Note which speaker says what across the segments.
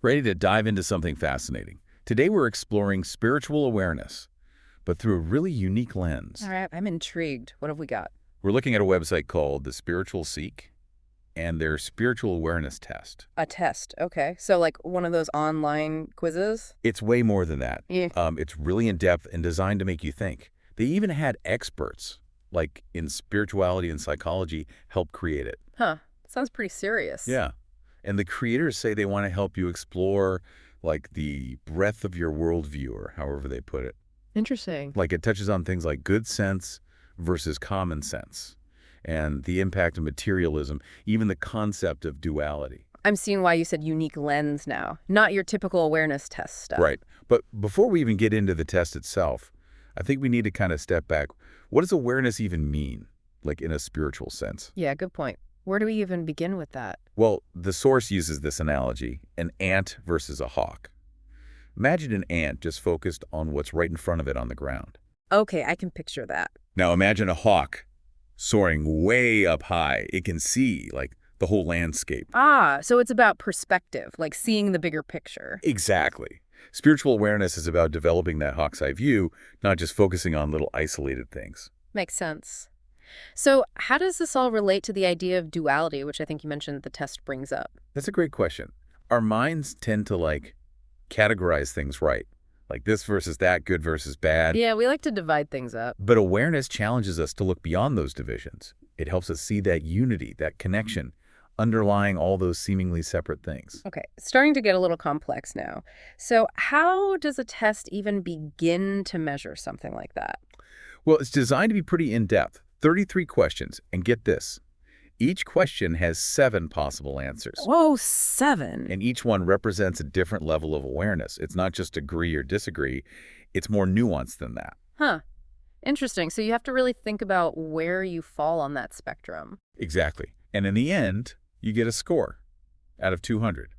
Speaker 1: Ready to dive into something fascinating? Today we're exploring spiritual awareness, but through a really unique lens.
Speaker 2: All right, I'm intrigued. What have we got?
Speaker 1: We're looking at a website called The Spiritual Seek and their spiritual awareness test.
Speaker 2: A test. Okay. So like one of those online quizzes?
Speaker 1: It's way more than that.
Speaker 2: Yeah.
Speaker 1: It's really in-depth and designed to make you think. They even had experts, like in spirituality and psychology, help create it.
Speaker 2: Huh. Sounds pretty serious.
Speaker 1: Yeah. And the creators say they want to help you explore, like, the breadth of your worldview, or however they put it.
Speaker 2: Interesting.
Speaker 1: Like, it touches on things like good sense versus common sense, and the impact of materialism, even the concept of duality.
Speaker 2: I'm seeing why you said unique lens now, not your typical awareness test stuff.
Speaker 1: Right. But before we even get into the test itself, I think we need to kind of step back. What does awareness even mean, like in a spiritual sense?
Speaker 2: Yeah, good point. Where do we even begin with that?
Speaker 1: Well, the source uses this analogy, an ant versus a hawk. Imagine an ant just focused on what's right in front of it on the ground.
Speaker 2: Okay, I can picture that.
Speaker 1: Now imagine a hawk soaring way up high. It can see, like, the whole landscape.
Speaker 2: Ah, so it's about perspective, like seeing the bigger picture.
Speaker 1: Exactly. Spiritual awareness is about developing that hawk's eye view, not just focusing on little isolated things.
Speaker 2: Makes sense. So how does this all relate to the idea of duality, which I think you mentioned the test brings up?
Speaker 1: That's a great question. Our minds tend to, like, categorize things right. Like this versus that, good versus bad.
Speaker 2: Yeah, we like to divide things up.
Speaker 1: But awareness challenges us to look beyond those divisions. It helps us see that unity, that connection, underlying all those seemingly separate things.
Speaker 2: Okay, starting to get a little complex now. So how does a test even begin to measure something like that?
Speaker 1: Well, it's designed to be pretty in-depth. 33 questions, and get this. Each question has 7 possible answers.
Speaker 2: Whoa, 7.
Speaker 1: And each one represents a different level of awareness. It's not just agree or disagree. It's more nuanced than that.
Speaker 2: Huh. Interesting. So you have to really think about where you fall on that spectrum.
Speaker 1: Exactly. And in the end, you get a score out of 200.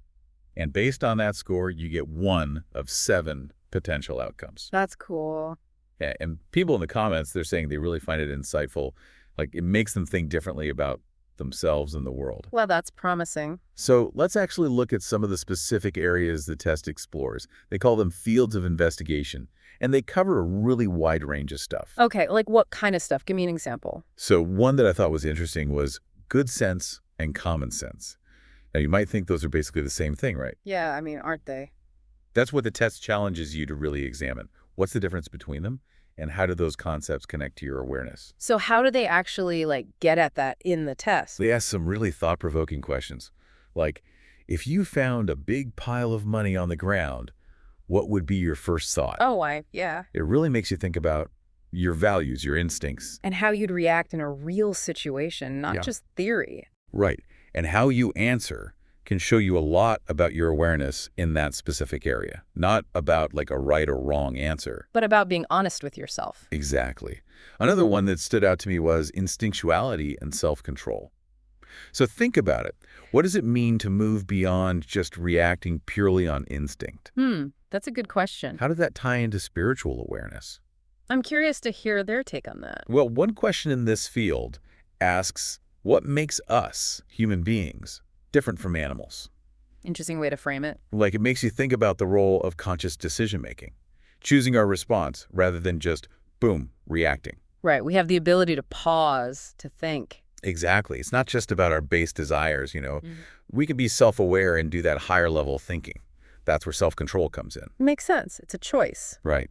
Speaker 1: And based on that score, you get 1 of 7 potential outcomes.
Speaker 2: That's cool.
Speaker 1: Yeah, and people in the comments, they're saying they really find it insightful. Like, it makes them think differently about themselves and the world.
Speaker 2: Well, that's promising.
Speaker 1: So let's actually look at some of the specific areas the test explores. They call them fields of investigation, and they cover a really wide range of stuff.
Speaker 2: Okay, like what kind of stuff? Give me an example.
Speaker 1: So one that I thought was interesting was good sense and common sense. Now, you might think those are basically the same thing, right?
Speaker 2: Yeah, I mean, aren't they?
Speaker 1: That's what the test challenges you to really examine. What's the difference between them, and how do those concepts connect to your awareness?
Speaker 2: So how do they actually, like, get at that in the test?
Speaker 1: They ask some really thought-provoking questions, like, if you found a big pile of money on the ground, what would be your first thought?
Speaker 2: Oh, yeah.
Speaker 1: It really makes you think about your values, your instincts.
Speaker 2: And how you'd react in a real situation, not
Speaker 1: Yeah.
Speaker 2: just theory.
Speaker 1: Right. And how you answer can show you a lot about your awareness in that specific area, not about, like, a right or wrong answer.
Speaker 2: But about being honest with yourself.
Speaker 1: Exactly. Another one that stood out to me was instinctuality and self-control. So think about it. What does it mean to move beyond just reacting purely on instinct?
Speaker 2: That's a good question.
Speaker 1: How does that tie into spiritual awareness?
Speaker 2: I'm curious to hear their take on that.
Speaker 1: Well, one question in this field asks, what makes us, human beings, different from animals?
Speaker 2: Interesting way to frame it.
Speaker 1: Like, it makes you think about the role of conscious decision-making, choosing our response rather than just, boom, reacting.
Speaker 2: Right, we have the ability to pause, to think.
Speaker 1: Exactly. It's not just about our base desires, you know. We can be self-aware and do that higher level thinking. That's where self-control comes in.
Speaker 2: Makes sense. It's a choice.
Speaker 1: Right.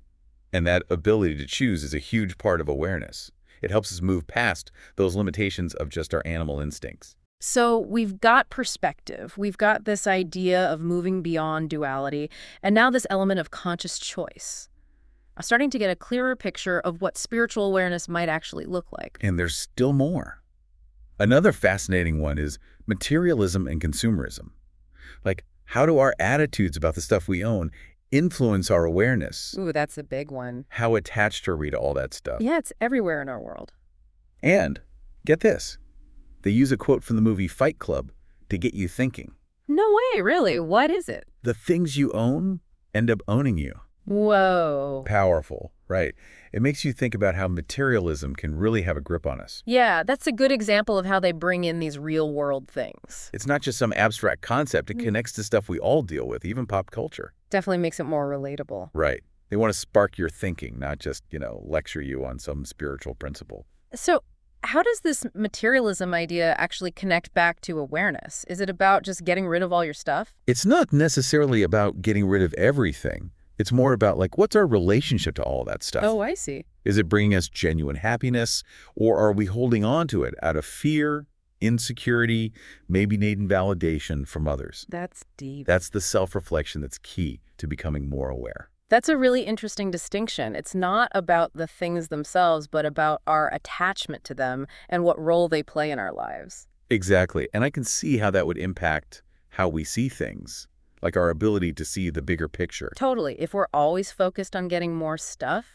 Speaker 1: And that ability to choose is a huge part of awareness. It helps us move past those limitations of just our animal instincts.
Speaker 2: So we've got perspective. We've got this idea of moving beyond duality, and now this element of conscious choice. I'm starting to get a clearer picture of what spiritual awareness might actually look like.
Speaker 1: And there's still more. Another fascinating one is materialism and consumerism. Like, how do our attitudes about the stuff we own influence our awareness?
Speaker 2: Ooh, that's a big one.
Speaker 1: How attached are we to all that stuff?
Speaker 2: Yeah, it's everywhere in our world.
Speaker 1: And, get this, they use a quote from the movie Fight Club to get you thinking.
Speaker 2: No way, really? What is it?
Speaker 1: The things you own end up owning you.
Speaker 2: Whoa.
Speaker 1: Powerful. Right. It makes you think about how materialism can really have a grip on us.
Speaker 2: Yeah, that's a good example of how they bring in these real-world things.
Speaker 1: It's not just some abstract concept. It
Speaker 2: Mm.
Speaker 1: connects to stuff we all deal with, even pop culture.
Speaker 2: Definitely makes it more relatable.
Speaker 1: Right. They want to spark your thinking, not just, lecture you on some spiritual principle.
Speaker 2: So how does this materialism idea actually connect back to awareness? Is it about just getting rid of all your stuff?
Speaker 1: It's not necessarily about getting rid of everything. It's more about, like, what's our relationship to all that stuff?
Speaker 2: Oh, I see.
Speaker 1: Is it bringing us genuine happiness, or are we holding on to it out of fear, insecurity, maybe needing validation from others?
Speaker 2: That's deep.
Speaker 1: That's the self-reflection that's key to becoming more aware.
Speaker 2: That's a really interesting distinction. It's not about the things themselves, but about our attachment to them and what role they play in our lives.
Speaker 1: Exactly. And I can see how that would impact how we see things, like our ability to see the bigger picture.
Speaker 2: Totally. If we're always focused on getting more stuff,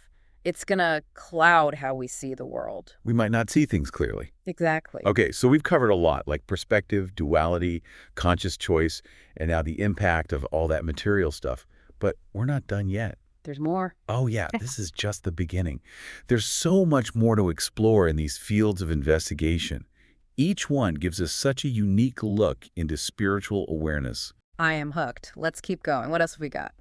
Speaker 2: it's going to cloud how we see the world.
Speaker 1: We might not see things clearly.
Speaker 2: Exactly.
Speaker 1: Okay, so we've covered a lot, like perspective, duality, conscious choice, and now the impact of all that material stuff. But we're not done yet.
Speaker 2: There's more.
Speaker 1: Oh yeah, this is just the beginning. There's so much more to explore in these fields of investigation. Each one gives us such a unique look into spiritual awareness.
Speaker 2: I am hooked. Let's keep going. What else have we got?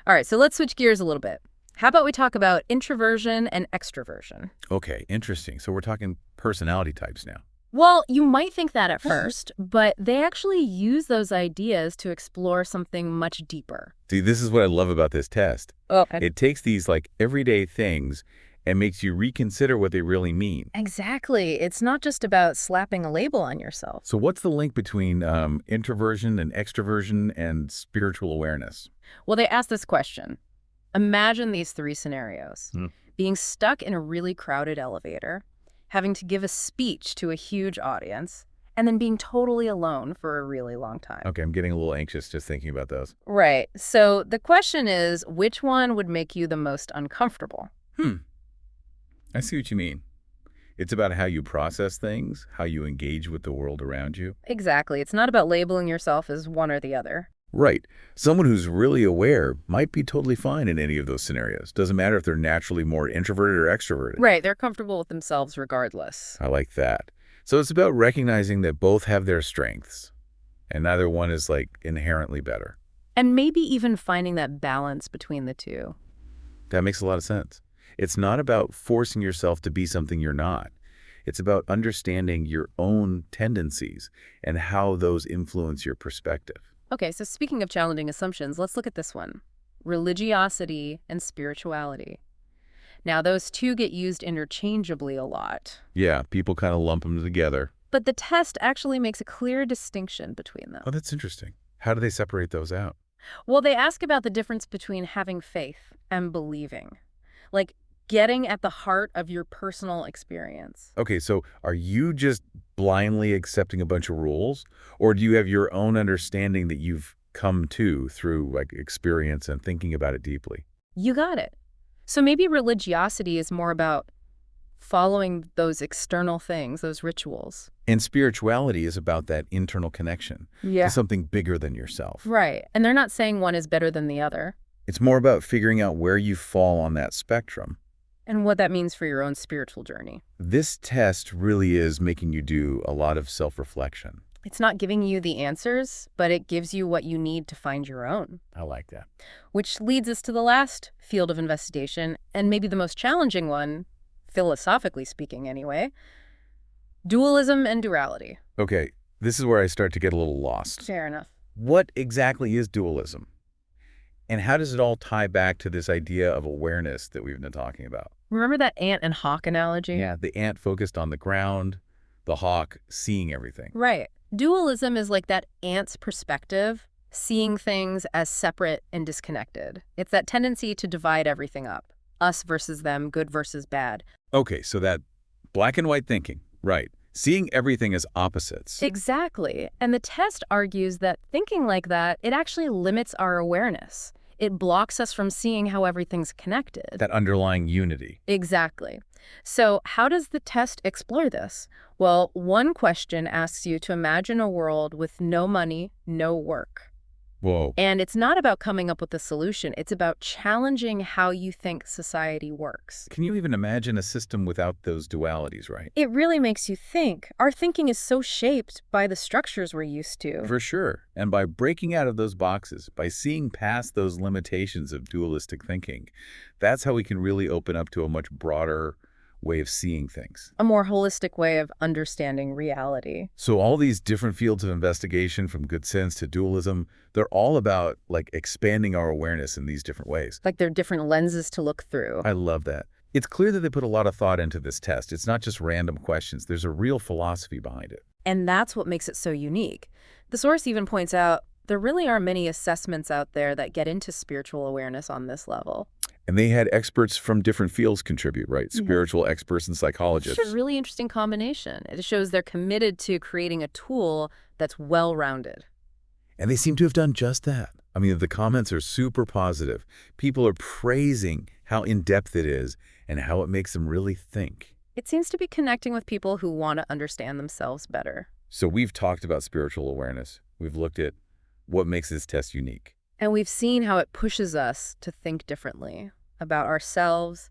Speaker 2: All right, so let's switch gears a little bit. How about we talk about introversion and extroversion?
Speaker 1: Okay, interesting. So we're talking personality types now.
Speaker 2: Well, you might think that at first, but they actually use those ideas to explore something much deeper.
Speaker 1: See, this is what I love about this test.
Speaker 2: Oh,
Speaker 1: It takes these like everyday things and makes you reconsider what they really mean.
Speaker 2: exactly. It's not just about slapping a label on yourself.
Speaker 1: So what's the link between introversion and extroversion and spiritual awareness?
Speaker 2: Well, they asked this question. Imagine these three scenarios.
Speaker 1: Hmm.
Speaker 2: Being stuck in a really crowded elevator, having to give a speech to a huge audience, and then being totally alone for a really long time.
Speaker 1: Okay, I'm getting a little anxious just thinking about those.
Speaker 2: Right. So the question is, which one would make you the most uncomfortable?
Speaker 1: I see what you mean. It's about how you process things, how you engage with the world around you.
Speaker 2: Exactly. It's not about labeling yourself as one or the other.
Speaker 1: Right. Someone who's really aware might be totally fine in any of those scenarios. Doesn't matter if they're naturally more introverted or extroverted.
Speaker 2: Right. They're comfortable with themselves regardless.
Speaker 1: I like that. So it's about recognizing that both have their strengths, and neither one is like inherently better.
Speaker 2: And maybe even finding that balance between the two.
Speaker 1: That makes a lot of sense. It's not about forcing yourself to be something you're not. It's about understanding your own tendencies and how those influence your perspective.
Speaker 2: Okay, so speaking of challenging assumptions, let's look at this one. Religiosity and spirituality. Now, those two get used interchangeably a lot.
Speaker 1: Yeah, people kind of lump them together.
Speaker 2: But the test actually makes a clear distinction between them.
Speaker 1: Oh, that's interesting. How do they separate those out?
Speaker 2: Well, they ask about the difference between having faith and believing. Like, getting at the heart of your personal experience.
Speaker 1: Okay, so are you just blindly accepting a bunch of rules, or do you have your own understanding that you've come to through like experience and thinking about it deeply?
Speaker 2: You got it. So maybe religiosity is more about following those external things, those rituals.
Speaker 1: And spirituality is about that internal connection to something bigger than yourself.
Speaker 2: Right. And they're not saying one is better than the other.
Speaker 1: It's more about figuring out where you fall on that spectrum.
Speaker 2: And what that means for your own spiritual journey.
Speaker 1: This test really is making you do a lot of self-reflection.
Speaker 2: It's not giving you the answers, but it gives you what you need to find your own.
Speaker 1: I like that.
Speaker 2: Which leads us to the last field of investigation, and maybe the most challenging one, philosophically speaking anyway, dualism and duality.
Speaker 1: Okay, this is where I start to get a little lost.
Speaker 2: Fair enough.
Speaker 1: What exactly is dualism? And how does it all tie back to this idea of awareness that we've been talking about?
Speaker 2: Remember that ant and hawk analogy?
Speaker 1: Yeah, the ant focused on the ground, the hawk seeing everything.
Speaker 2: Right. Dualism is like that ant's perspective, seeing things as separate and disconnected. It's that tendency to divide everything up, us versus them, good versus bad.
Speaker 1: Okay, so that black and white thinking, right. Seeing everything as opposites.
Speaker 2: Exactly. And the test argues that thinking like that, it actually limits our awareness. It blocks us from seeing how everything's connected.
Speaker 1: That underlying unity.
Speaker 2: Exactly. So how does the test explore this? Well, one question asks you to imagine a world with no money, no work.
Speaker 1: Whoa.
Speaker 2: And it's not about coming up with a solution. It's about challenging how you think society works.
Speaker 1: Can you even imagine a system without those dualities, right?
Speaker 2: It really makes you think. Our thinking is so shaped by the structures we're used to.
Speaker 1: For sure. And by breaking out of those boxes, by seeing past those limitations of dualistic thinking, that's how we can really open up to a much broader way of seeing things.
Speaker 2: A more holistic way of understanding reality.
Speaker 1: So all these different fields of investigation, from good sense to dualism, they're all about like expanding our awareness in these different ways.
Speaker 2: Like they're different lenses to look through.
Speaker 1: I love that. It's clear that they put a lot of thought into this test. It's not just random questions. There's a real philosophy behind it.
Speaker 2: And that's what makes it so unique. The source even points out there really are many assessments out there that get into spiritual awareness on this level.
Speaker 1: And they had experts from different fields contribute, right? Spiritual experts and psychologists.
Speaker 2: It's a really interesting combination. It shows they're committed to creating a tool that's well-rounded.
Speaker 1: And they seem to have done just that. I mean, the comments are super positive. People are praising how in-depth it is and how it makes them really think.
Speaker 2: It seems to be connecting with people who want to understand themselves better.
Speaker 1: So we've talked about spiritual awareness. We've looked at what makes this test unique.
Speaker 2: And we've seen how it pushes us to think differently about ourselves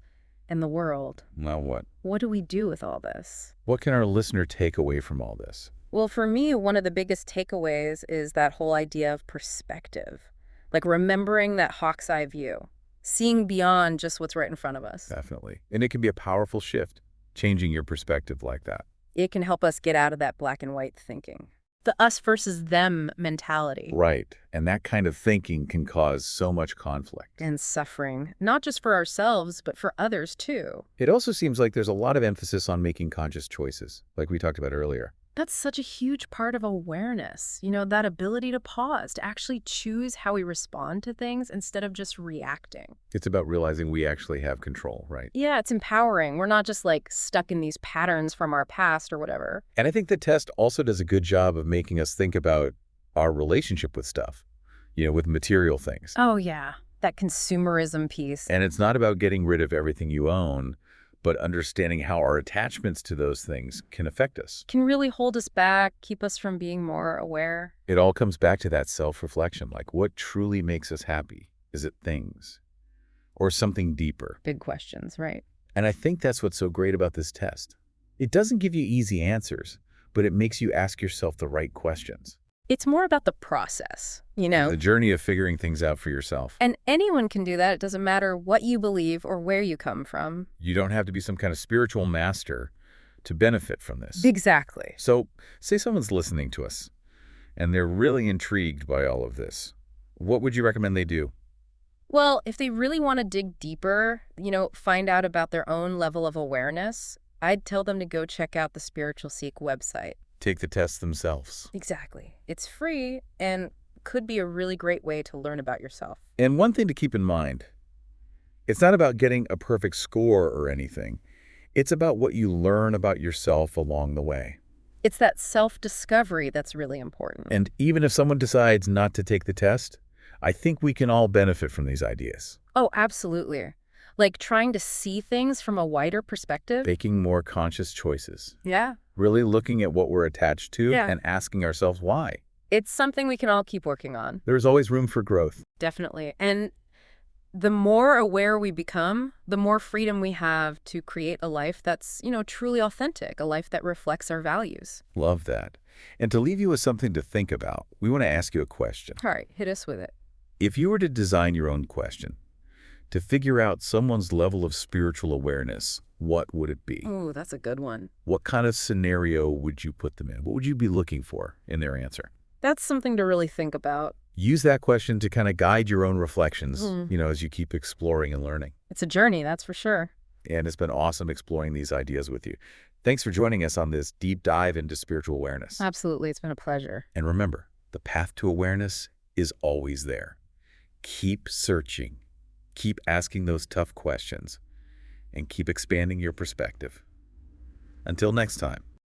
Speaker 2: and the world.
Speaker 1: Now what?
Speaker 2: What do we do with all this?
Speaker 1: What can our listener take away from all this?
Speaker 2: Well, for me, one of the biggest takeaways is that whole idea of perspective. Like remembering that hawk's eye view, seeing beyond just what's right in front of us.
Speaker 1: Definitely. And it can be a powerful shift, changing your perspective like that.
Speaker 2: It can help us get out of that black and white thinking. The us versus them mentality.
Speaker 1: Right. And that kind of thinking can cause so much conflict.
Speaker 2: And suffering, not just for ourselves, but for others too.
Speaker 1: It also seems like there's a lot of emphasis on making conscious choices, like we talked about earlier.
Speaker 2: That's such a huge part of awareness. You know, that ability to pause, to actually choose how we respond to things instead of just reacting.
Speaker 1: It's about realizing we actually have control, right?
Speaker 2: Yeah, it's empowering. We're not just like stuck in these patterns from our past or whatever.
Speaker 1: And I think the test also does a good job of making us think about our relationship with stuff, with material things.
Speaker 2: Oh, yeah. That consumerism piece.
Speaker 1: And it's not about getting rid of everything you own, but understanding how our attachments to those things can affect us.
Speaker 2: Can really hold us back, keep us from being more aware.
Speaker 1: It all comes back to that self-reflection, like what truly makes us happy? Is it things or something deeper?
Speaker 2: Big questions, right?
Speaker 1: And I think that's what's so great about this test. It doesn't give you easy answers, but it makes you ask yourself the right questions.
Speaker 2: It's more about the process,
Speaker 1: The journey of figuring things out for yourself.
Speaker 2: And anyone can do that. It doesn't matter what you believe or where you come from.
Speaker 1: You don't have to be some kind of spiritual master to benefit from this.
Speaker 2: Exactly.
Speaker 1: So say someone's listening to us and they're really intrigued by all of this. What would you recommend they do?
Speaker 2: Well, if they really want to dig deeper, find out about their own level of awareness, I'd tell them to go check out the Spiritual Seek website.
Speaker 1: Take the test themselves.
Speaker 2: Exactly. It's free and could be a really great way to learn about yourself.
Speaker 1: And one thing to keep in mind, it's not about getting a perfect score or anything. It's about what you learn about yourself along the way.
Speaker 2: It's that self-discovery that's really important.
Speaker 1: And even if someone decides not to take the test, I think we can all benefit from these ideas.
Speaker 2: Oh, absolutely. Like trying to see things from a wider perspective.
Speaker 1: Making more conscious choices.
Speaker 2: Yeah.
Speaker 1: Really looking at what we're attached to
Speaker 2: Yeah.
Speaker 1: and asking ourselves why.
Speaker 2: It's something we can all keep working on.
Speaker 1: There's always room for growth.
Speaker 2: Definitely. And the more aware we become, the more freedom we have to create a life that's, truly authentic, a life that reflects our values.
Speaker 1: Love that. And to leave you with something to think about, we want to ask you a question.
Speaker 2: All right, hit us with it.
Speaker 1: If you were to design your own question, to figure out someone's level of spiritual awareness, what would it be?
Speaker 2: Ooh, that's a good one.
Speaker 1: What kind of scenario would you put them in? What would you be looking for in their answer?
Speaker 2: That's something to really think about.
Speaker 1: Use that question to kind of guide your own reflections, as you keep exploring and learning.
Speaker 2: It's a journey, that's for sure.
Speaker 1: And it's been awesome exploring these ideas with you. Thanks for joining us on this deep dive into spiritual awareness.
Speaker 2: Absolutely, it's been a pleasure.
Speaker 1: And remember, the path to awareness is always there. Keep searching, keep asking those tough questions, and keep expanding your perspective. Until next time.